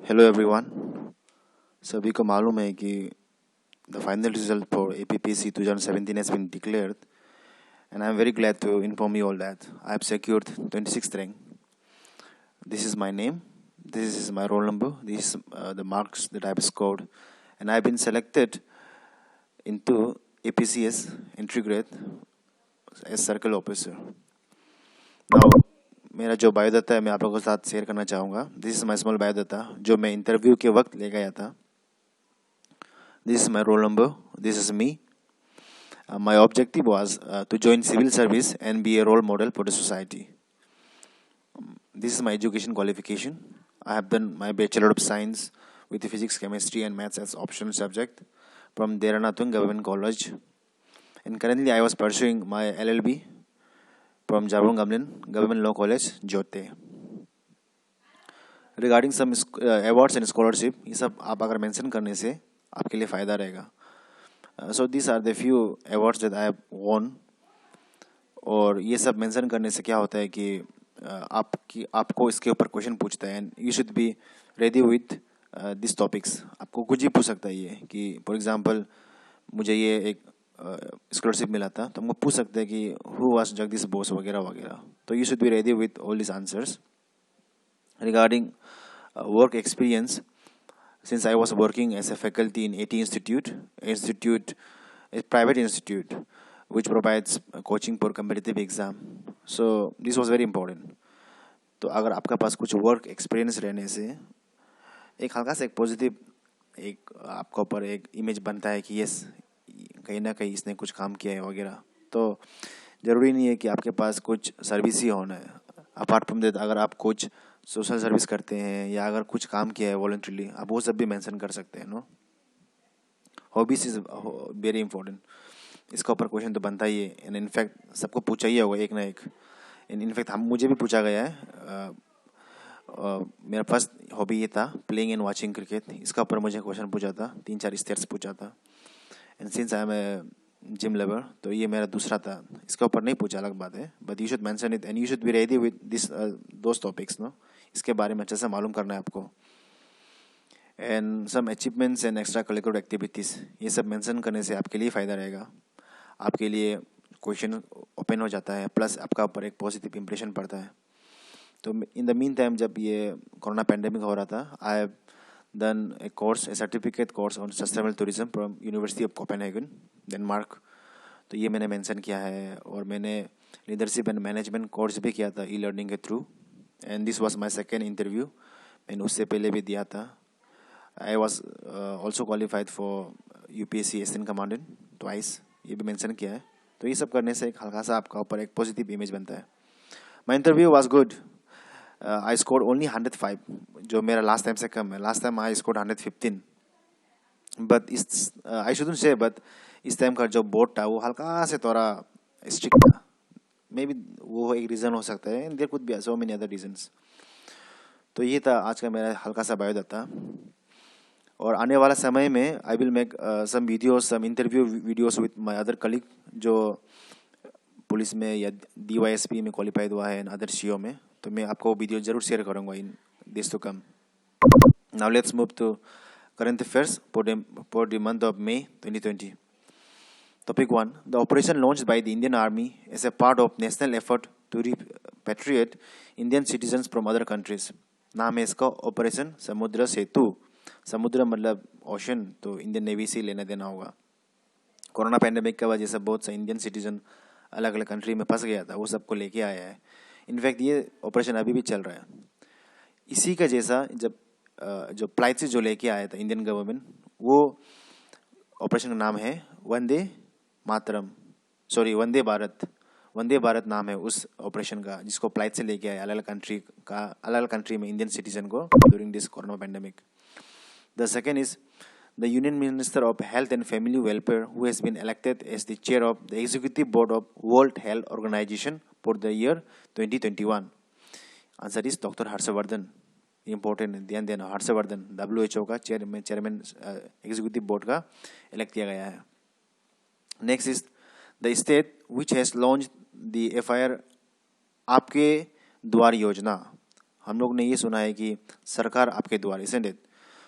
Hello everyone. सभी को मालूम है कि the final result for APPC 2017 has been declared, and I am very glad to inform you all that I have secured 26th rank. This is my name, this is my roll number, this is the marks that I have scored, and I have been selected into APCS entry grade as circle officer. Now, मेरा जो biodata है मैं आप लोगों के साथ share करना चाहूँगा. This is my small biodata जो मैं इंटरव्यू के वक्त ले गया था. This is my roll number, this is me. My objective was to join civil service and be a role model for the society. This is my education qualification. I have done my bachelor of science with physics, chemistry and maths as optional subject from Deranatun Government College, and currently I was pursuing my LLB from Jabrong Gamlin Government Law College, Jote. Regarding some awards and scholarship, ये सब आप अगर mention करने से आपके लिए फ़ायदा रहेगा. So these are the few awards that I have won. और ये सब मेंशन करने से क्या होता है कि आपको इसके ऊपर क्वेश्चन पूछता है, and you should be ready with this topics. आपको कुछ ही पूछ सकता है ये कि फॉर एग्जांपल मुझे ये एक स्कॉलरशिप मिला था, तो हमको पूछ सकते हैं कि हु वाज जगदीश बोस वगैरह वगैरह. तो you should be ready with all this answers. Regarding work experience, since I was working as a faculty in AT Institute, a private institute which provides coaching for competitive exam. So this was very important. तो अगर आपका पास कुछ work experience रहने से एक हल्का सा एक पॉजिटिव एक आपका ऊपर एक इमेज बनता है कि यस कहीं ना कहीं इसने कुछ काम किया है वगैरह. तो ज़रूरी नहीं है कि आपके पास कुछ सर्विस ही होना है. अपार्ट फ्रॉम दैट अगर आप कुछ सोशल सर्विस करते हैं या अगर कुछ काम किया है वॉलंटरीली, आप वो सब भी मेंशन कर सकते हैं. No, hobbies is very important. इसका ऊपर क्वेश्चन तो बनता ही है, एंड इनफैक्ट सबको पूछा ही होगा एक ना एक. एंड इनफैक्ट मुझे भी पूछा गया है. मेरा फर्स्ट हॉबी ये था प्लेइंग एंड वाचिंग क्रिकेट. इसका ऊपर मुझे क्वेश्चन पूछा था, 3-4 स्टेट्स पूछा था. And since I am a gym lover, तो ये मेरा दूसरा था. इसके ऊपर नहीं पूछा, अलग बात है, but you should mention it and you should be ready with this those topics. No, इसके बारे में अच्छे से मालूम करना है आपको. And some achievements and extra curricular activities, ये सब मेंशन करने से आपके लिए फ़ायदा रहेगा. आपके लिए क्वेश्चन ओपन हो जाता है, प्लस आपका ऊपर एक पॉजिटिव इंप्रेशन पड़ता है. तो इन द मीन टाइम जब ये कोरोना पैंडेमिक हो रहा था, I have done a course, a certificate course on sustainable tourism from University of Copenhagen, Denmark. तो ये मैंने मेंशन किया है. और मैंने लीडरशिप एंड मैनेजमेंट कोर्स भी किया था ई लर्निंग के through, and this was my second interview. मैंने उससे पहले भी दिया था. I was also qualified for UPSC Asian commandant twice, ये भी मेंशन किया है. तो ये सब करने से एक हल्का सा आपका ऊपर एक पॉजिटिव इमेज बनता है. My interview was good. I score only 105, जो मेरा लास्ट टाइम से कम है. Last time I score 115. But इस आई शुडंट से, बट इस टाइम का जो बोर्ड था वो हल्का से थोड़ा स्ट्रिक्ट था. मे बी वो एक रीज़न हो सकता है, there could be so many other reasons. तो ये था आज का मेरा हल्का सा बायोडाटा. और आने वाला समय में I will make some videos, some interview videos with my other colleague जो पुलिस में या DYSP में क्वालिफाइड हुआ है, एंड अदर CO में. तो मैं आपको वीडियो जरूर शेयर करूंगा in this to come. Now let's move to current affairs for the month of May 2020. Topic 1. The operation launched by the Indian Army is a part of national effort to repatriate Indian citizens from other countries. नाम है इसका operation समुद्र सेतु. समुद्र मतलब ocean, तो Indian navy से लेना देना होगा. कोरोना पैंडेमिक की वजह से बहुत से इंडियन सिटीजन अलग अलग कंट्री में फंस गया था, वो सबको लेके आया है. इनफैक्ट ये ऑपरेशन अभी भी चल रहा है. इसी का जैसा जब जो फ्लाइट से जो लेके आया था इंडियन गवर्नमेंट, वो ऑपरेशन का नाम है वंदे मातरम, सॉरी वंदे भारत. वंदे भारत नाम है उस ऑपरेशन का, जिसको फ्लाइट से लेके आया अलग अलग कंट्री में इंडियन सिटीजन को during this corona pandemic. The second is the Union Minister of Health and Family Welfare, who has been elected as the chair of the Executive Board of World Health Organization for the year 2021. Answer is Dr. Harshvardhan. Important, ध्यान देना, Harshvardhan WHO का chairman executive board का elect किया गया है. Next is the state which has launch the FIR आपके द्वार योजना. हम लोग ने ये सुना है कि सरकार आपके द्वार, isn't it?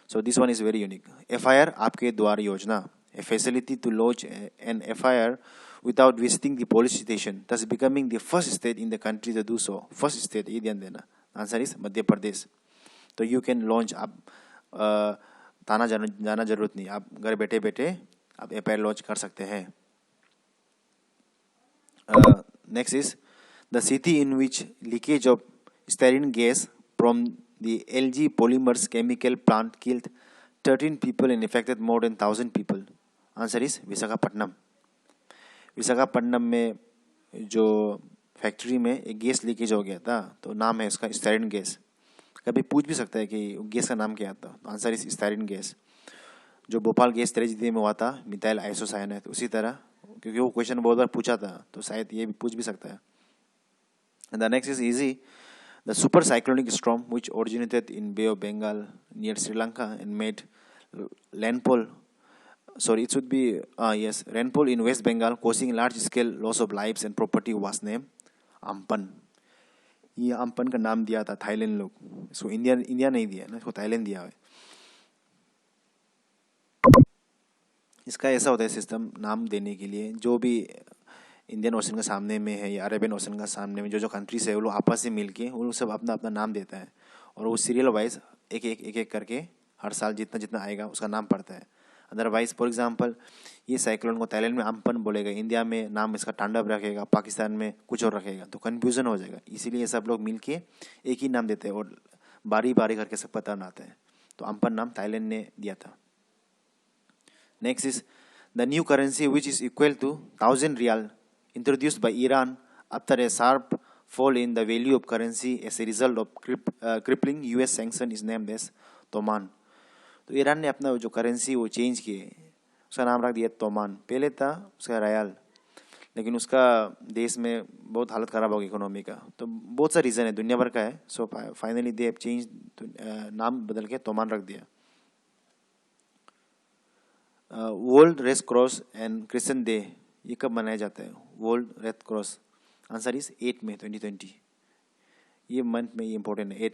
So this one is very unique. FIR आपके द्वार योजना, a facility to lodge an FIR without visiting the police station, thus becoming the first state in the country to do so. First state, ये ध्यान देना. Answer is Madhya Pradesh. तो you can launch, आप थाना जाना जरूरत नहीं, आप घर बैठे बैठे आप FIR लॉन्च कर सकते हैं. Next is the city in which leakage of styrene gas from the LG Polymers chemical plant killed 13 people and affected more than 1,000 people. Answer is Visakhapatnam. Visakhapatnam में जो फैक्ट्री में एक गैस लीकेज हो गया था, तो नाम है उसका स्टायरीन गैस. कभी पूछ भी सकता है कि गैस का नाम क्या था, तो आंसर इज स्टायरीन गैस. जो भोपाल गैस ट्रेजेडी में हुआ था, मिथाइल आइसोसाइनेट, उसी तरह, क्योंकि वो क्वेश्चन बहुत बार पूछा था, तो शायद ये भी पूछ भी सकता है. And the next is easy. The super cyclonic storm which originated in Bay of Bengal near Sri Lanka and made landfall, sorry, it should be rainfall in West Bengal, causing large scale loss of lives and property, was named Amphan. ये Amphan का नाम दिया था Thailand लोग, इसको India नहीं दिया ना, इसको थाईलैंड दिया है. इसका ऐसा होता है सिस्टम नाम देने के लिए, जो भी इंडियन ओशन का सामने में है या अरेबियन ओशन का सामने में जो जो कंट्रीज है, वो लोग आपस में मिल के वो लोग सब अपना अपना नाम देता है, और वो सीरियल वाइज एक करके हर साल जितना जितना आएगा उसका नाम पड़ता है. अदरवाइज फॉर एग्जांपल ये साइक्लोन को थाईलैंड में अम्पन बोलेगा, इंडिया में नाम इसका तांडव रखेगा, पाकिस्तान में कुछ और रखेगा, तो कन्फ्यूजन हो जाएगा. इसीलिए सब लोग मिल के एक ही नाम देते हैं और बारी बारी करके सब पता बनाते हैं. तो अम्पन नाम थाईलैंड ने दिया था. Next is the new currency which is equal to 1,000 rial introduced by Iran after a sharp fall in the value of currency as a result of crippling US sanction is named as तोमान. तो Iran ने अपना जो currency वो change किए, उसका नाम रख दिया तोमान. पहले था उसका रियाल, लेकिन उसका देश में बहुत हालत ख़राब हो गई इकोनॉमी का, तो बहुत सा रीज़न है, दुनिया भर का है. So finally they have change, नाम बदल के तोमान रख दिया. World Red cross and Christian day ये कब मनाया जाता है? World Red cross, answer is 8 मई 2020. ये मंथ में ये इंपॉर्टेंट है.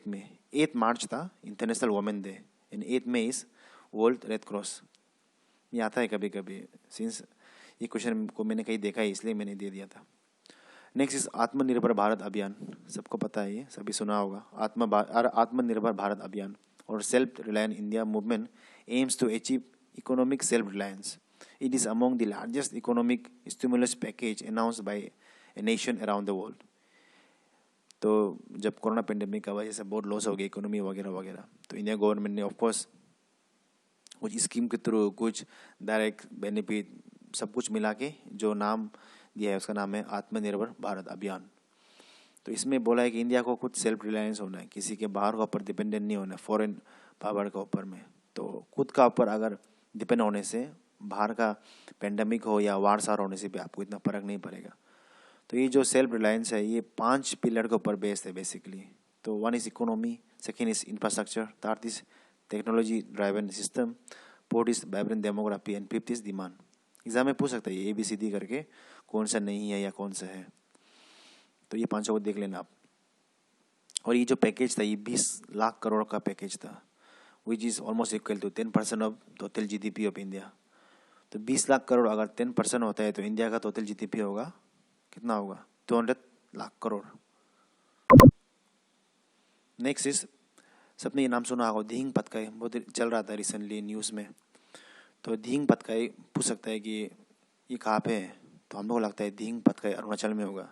8 मार्च था international women day and 8 May is world Red Cross. ये आता है कभी कभी, सिंस ये क्वेश्चन को मैंने कहीं देखा है इसलिए मैंने दे दिया था. नेक्स्ट इज आत्मनिर्भर भारत अभियान. सबको पता है, ये सभी सुना होगा. आत्मनिर्भर भारत अभियान और self reliance India movement aims to achieve economic self reliance. It is among the largest economic stimulus package announced by a nation around the world. तो जब कोरोना पेंडेमिक का वजह से बहुत लॉस हो गया इकोनॉमी वगैरह वगैरह, तो इंडिया गवर्नमेंट ने ऑफ कोर्स कुछ स्कीम के थ्रू, कुछ डायरेक्ट बेनिफिट, सब कुछ मिला के जो नाम दिया है उसका नाम है आत्मनिर्भर भारत अभियान. तो इसमें बोला है कि इंडिया को खुद सेल्फ रिलायंस होना है, किसी के बाहर के ऊपर डिपेंडेंट नहीं होना है, फॉरेन पावर के ऊपर में. तो खुद का ऊपर अगर डिपेंड होने से बाहर का पेंडेमिक हो या वार सार होने से भी आपको इतना फर्क नहीं पड़ेगा. तो ये जो सेल्फ रिलायंस है ये 5 पिलर के ऊपर बेस्ड है बेसिकली. तो 1 is economy, second is infrastructure, third is technology driven system, fourth is vibrant demography and fifth is demand. Exam में पूछ सकता है ये ABCD करके कौन सा नहीं है या कौन सा है. तो ये 5 को देख लेना आप. और ये जो पैकेज था ये 20 लाख करोड़ का पैकेज था, which is almost equal to 10% of total GDP of India. तो 20 लाख करोड़ अगर 10% होता है तो इंडिया का टोटल GDP होगा कितना होगा? 200 लाख करोड़. नेक्स्ट इज, सबने ये नाम सुना होगा, दिहिंग पतकाई. बहुत चल रहा था रिसेंटली न्यूज़ में. तो दिहिंग पतकाई पूछ सकता है कि ये कहाँ पे है, तो हम लोग लगता है दिहिंग पतकाई अरुणाचल में होगा,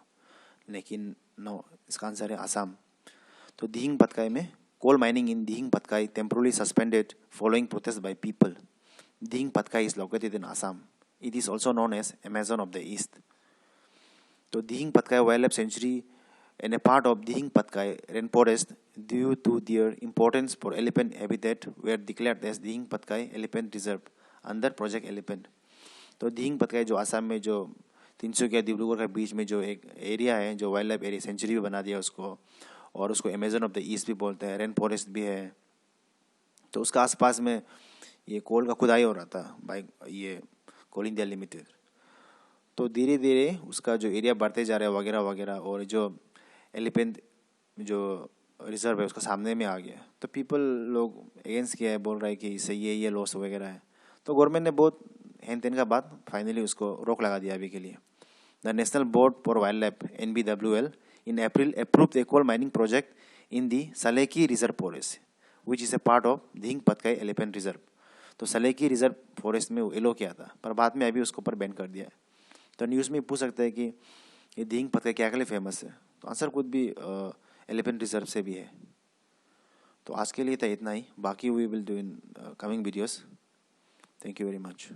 लेकिन नो, इसका आंसर है आसाम. तो दिहिंग पतकाई में coal mining in Dihing Patkai temporarily suspended following protest by people. Dihing Patkai is located in Assam. It is also known as Amazon of the East. So Dihing Patkai Wildlife Sanctuary and a part of Dihing Patkai rainforest, due to their importance for elephant habitat, were declared as Dihing Patkai Elephant Reserve under Project Elephant. तो Dihing Patkai जो आसाम में जो 300 के डिब्रूगढ़ के बीच में जो एक area है, जो वाइल्ड लाइफ एरिया सेंचुरी भी बना दिया उसको, और उसको अमेजन ऑफ द ईस्ट भी बोलते हैं, रेन फॉरेस्ट भी है. तो उसका आसपास में ये कोल का खुदाई हो रहा था बाय ये कोल इंडिया लिमिटेड. तो धीरे धीरे उसका जो एरिया बढ़ते जा रहा है वगैरह वगैरह, और जो एलिफेंट जो रिजर्व है उसका सामने में आ गया, तो पीपल लोग अगेंस्ट किया है, बोल रहा है कि इससे ये लॉस वगैरह है। तो गवर्नमेंट ने बहुत हेन तेन का बाद फाइनली उसको रोक लगा दिया अभी के लिए। The national board for wild life NBWL in April approved a coal mining project in the Saleki Reserve Forest, which is a part of Dhing Patkai Elephant Reserve। तो सलेकी रिजर्व फॉरेस्ट में वो एलो किया था, पर बाद में अभी उसको ऊपर बैन कर दिया है। तो न्यूज़ में पूछ सकते हैं कि ये धींग पत्का क्या के लिए फेमस है, तो आंसर खुद भी एलिफेंट रिजर्व से भी है। तो आज के लिए तो इतना ही, बाकी we will do in coming videos. Thank you very much.